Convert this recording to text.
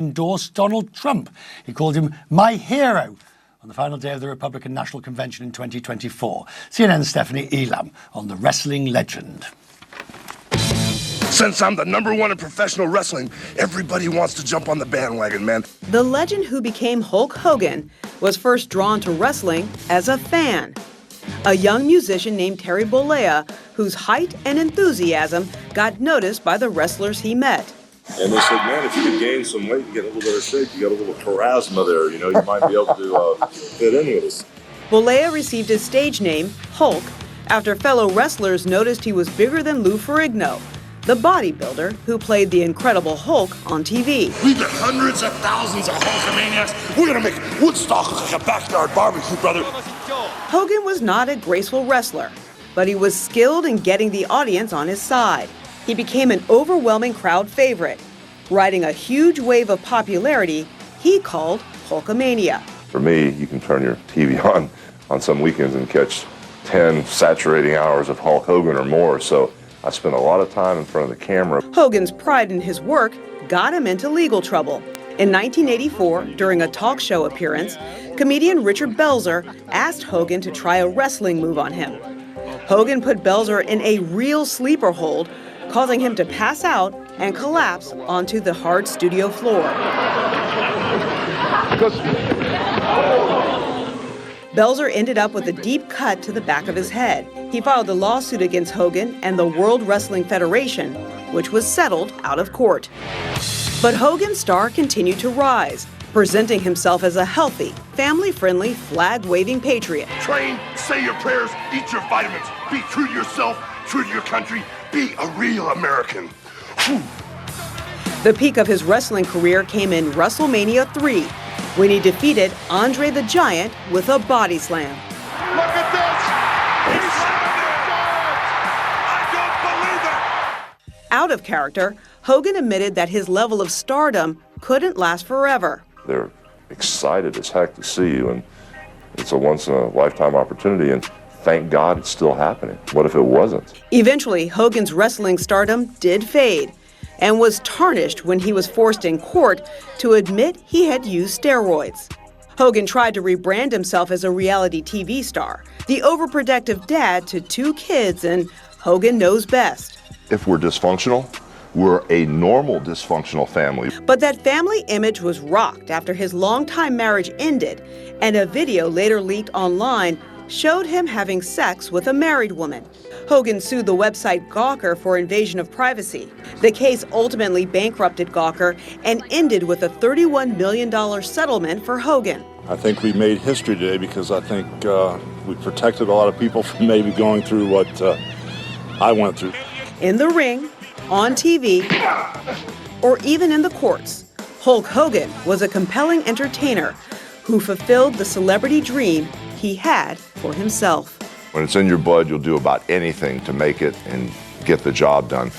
endorsed Donald Trump. He called him my hero on the final day of the Republican National Convention in 2024. CNN's Stephanie Elam on the wrestling legend. Since I'm the #1 in professional wrestling, everybody wants to jump on the bandwagon, man. The legend who became Hulk Hogan was first drawn to wrestling as a fan. A young musician named Terry Bollea, whose height and enthusiasm got noticed by the wrestlers he met. And they said, man, if you could gain some weight and get a little bit of shape, you got a little charisma there, you might be able to fit in with us. Bollea received his stage name, Hulk, after fellow wrestlers noticed he was bigger than Lou Ferrigno, the bodybuilder who played the Incredible Hulk on TV. We've got hundreds of thousands of Hulkamaniacs. We're going to make Woodstock look like a backyard barbecue, brother. Hogan was not a graceful wrestler, but he was skilled in getting the audience on his side. He became an overwhelming crowd favorite, riding a huge wave of popularity he called Hulkamania. For me, you can turn your TV on some weekends and catch 10 saturating hours of Hulk Hogan or more, so I spent a lot of time in front of the camera. Hogan's pride in his work got him into legal trouble. In 1984, during a talk show appearance, comedian Richard Belzer asked Hogan to try a wrestling move on him. Hogan put Belzer in a real sleeper hold, causing him to pass out and collapse onto the hard studio floor. Belzer ended up with a deep cut to the back of his head. He filed a lawsuit against Hogan and the World Wrestling Federation, which was settled out of court. But Hogan's star continued to rise, presenting himself as a healthy, family-friendly, flag-waving patriot. Train, say your prayers, eat your vitamins, be true to yourself, true to your country, be a real American. Whew. The peak of his wrestling career came in WrestleMania 3, when he defeated Andre the Giant with a body slam. Look at this! I don't believe it! Out of character, Hogan admitted that his level of stardom couldn't last forever. They're excited as heck to see you, and it's a once-in-a-lifetime opportunity, and thank God it's still happening. What if it wasn't? Eventually, Hogan's wrestling stardom did fade and was tarnished when he was forced in court to admit he had used steroids. Hogan tried to rebrand himself as a reality TV star, the overprotective dad to 2 kids, and Hogan knows best. If we're dysfunctional, we're a normal dysfunctional family. But that family image was rocked after his longtime marriage ended, and a video later leaked online showed him having sex with a married woman. Hogan sued the website Gawker for invasion of privacy. The case ultimately bankrupted Gawker and ended with a $31 million settlement for Hogan. I think we made history today because I think we protected a lot of people from maybe going through what I went through. In the ring, on TV, or even in the courts, Hulk Hogan was a compelling entertainer who fulfilled the celebrity dream he had for himself. When it's in your blood, you'll do about anything to make it and get the job done.